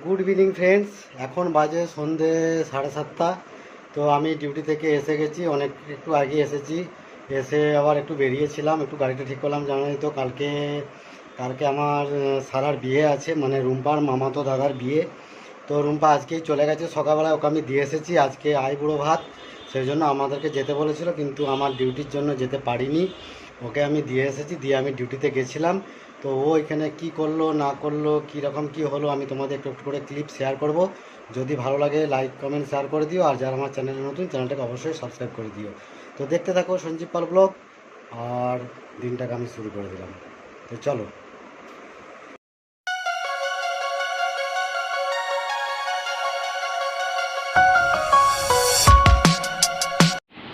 Good evening friends. এখন বাজে সন্ধে 7:30। তো আমি ডিউটি থেকে এসে গেছি, একটু আগে এসেছি। এসে আবার একটু বেরিয়েছিলাম, একটু গাড়িটা ঠিক করলাম। জানোই তো কালকে কালকে আমার সারার বিয়ে আছে, মানে রুম্পার মামাতো দাদার বিয়ে। তো রুম্পা আজকেই চলে গেছে, সকালবেলায় ওকে আমি দিয়ে এসেছি। আজকে বুড়ো ভাত, সেই জন্য আমাদেরকে যেতে বলেছিল, কিন্তু আমার ডিউটির জন্য যেতে পারিনি। ওকে আমি দিয়ে এসেছি, দিয়ে আমি ডিউটিতে গেছিলাম। তো ও এখানে কি করলো না করলো, কী রকম কী হলো, আমি তোমাদের একটু একটু করে ক্লিপ শেয়ার করব। যদি ভালো লাগে লাইক কমেন্ট শেয়ার করে দিও, আর যারা আমার চ্যানেলে নতুন, চ্যানেলটাকে অবশ্যই সাবস্ক্রাইব করে দিও। তো দেখতে থাকো সঞ্জীব পাল ব্লগ। আর দিনটাকে আমি শুরু করে দিলাম, তো চলো।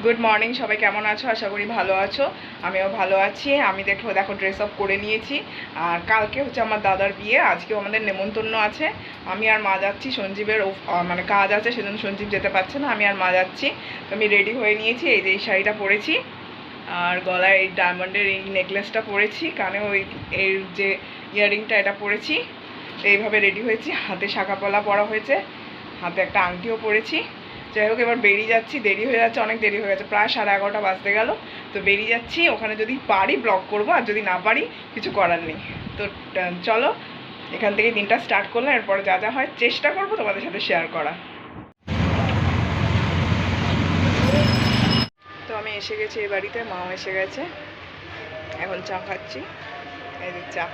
গুড মর্নিং, সবাই কেমন আছো? আশা করি ভালো আছো। আমিও ভালো আছি। আমি দেখো ড্রেস আপ করে নিয়েছি। আর কালকে হচ্ছে আমার দাদার বিয়ে, আজকেও আমাদের নেমন্তন্ন আছে। আমি আর মা যাচ্ছি, সঞ্জীবের মানে কাজ আছে, সেজন্য সঞ্জীব যেতে পারছে না, আমি আর মা যাচ্ছি। তো আমি রেডি হয়ে নিয়েছি, এই যে এই শাড়িটা পরেছি, আর গলায় এই ডায়মন্ডের এই নেকলেসটা পরেছি, কানে ওই এর যে ইয়াররিংটা এটা পরেছি। তো এইভাবে রেডি হয়েছি, হাতে শাঁখাপলা পরা হয়েছে, হাতে একটা আংটিও পরেছি। যাই হোক, এবার বেরিয়ে যাচ্ছি, দেরি হয়ে যাচ্ছে, অনেক দেরি হয়ে গেছে, প্রায় 11:30 বাজতে গেল। তো বেরিয়ে যাচ্ছি, ওখানে যদি পারি ব্লগ করব, আর যদি না পারি কিছু করার নেই। তো চলো, এখান থেকে দিনটা স্টার্ট করলাম, এরপরে যা যা হয় চেষ্টা করব তোমাদের সাথে শেয়ার করা। তো আমি এসে গেছি এই বাড়িতে, মাও এসে গেছে, এখন চা খাচ্ছি, এই যে চা।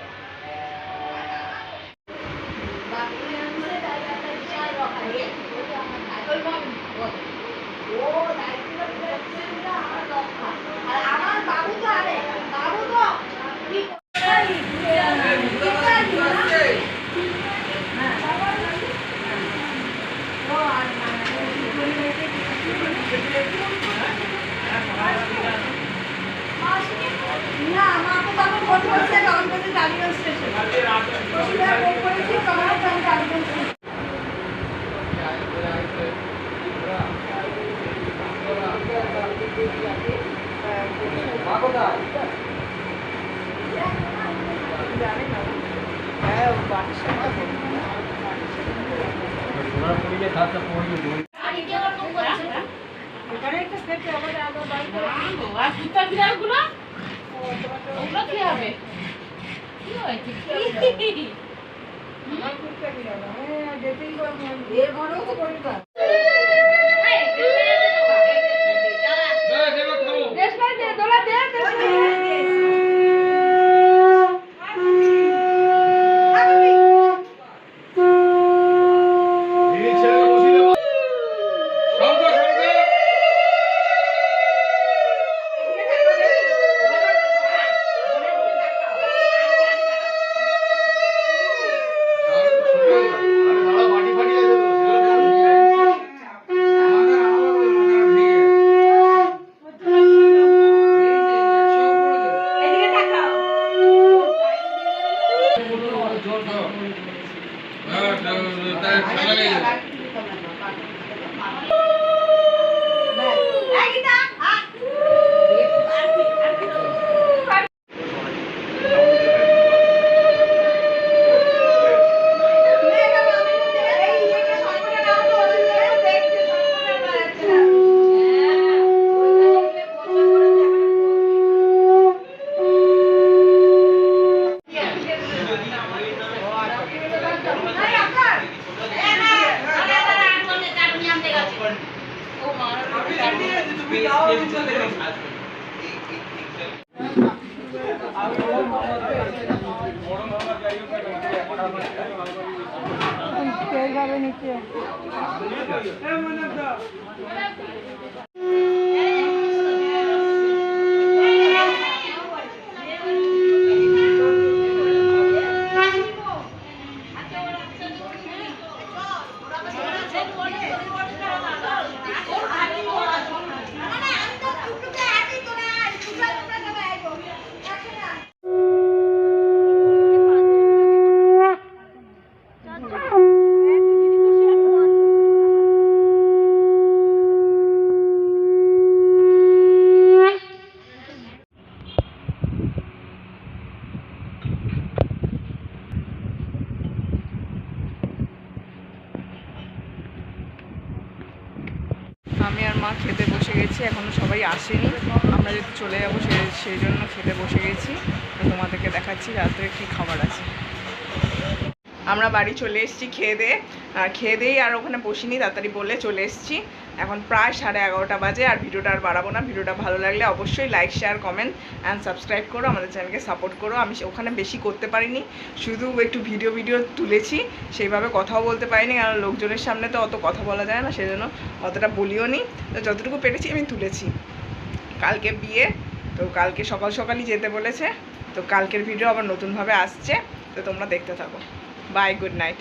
মা খেতে বসে গেছি, এখনও সবাই আসেনি, আমরা যদি চলে যাবো সেই জন্য খেতে বসে গেছি। তো তোমাদেরকে দেখাচ্ছি রাত্রে কী খাবার আছে। আমরা বাড়ি চলে এসেছি খেয়ে দিয়েই আর ওখানে বসিনি, তাড়াতাড়ি বলে চলে এসেছি। এখন প্রায় 11:30 বাজে। আর ভিডিওটা আর বাড়াবো না। ভিডিওটা ভালো লাগলে অবশ্যই like, share, comment and subscribe করো, আমাদের চ্যানেলকে সাপোর্ট করো। আমি ওখানে বেশি করতে পারিনি, শুধু একটু ভিডিও তুলেছি, সেইভাবে কথাও বলতে পারিনি, কারণ লোকজনের সামনে তো অত কথা বলা যায় না, সেই জন্য অতটা বলিও নি। তো যতটুকু পেরেছি আমি তুলেছি। কালকে বিয়ে, তো কালকে সকালই যেতে বলেছে। তো কালকের ভিডিও আবার নতুনভাবে আসছে, তো তোমরা দেখতে থাকো। Bye, good night.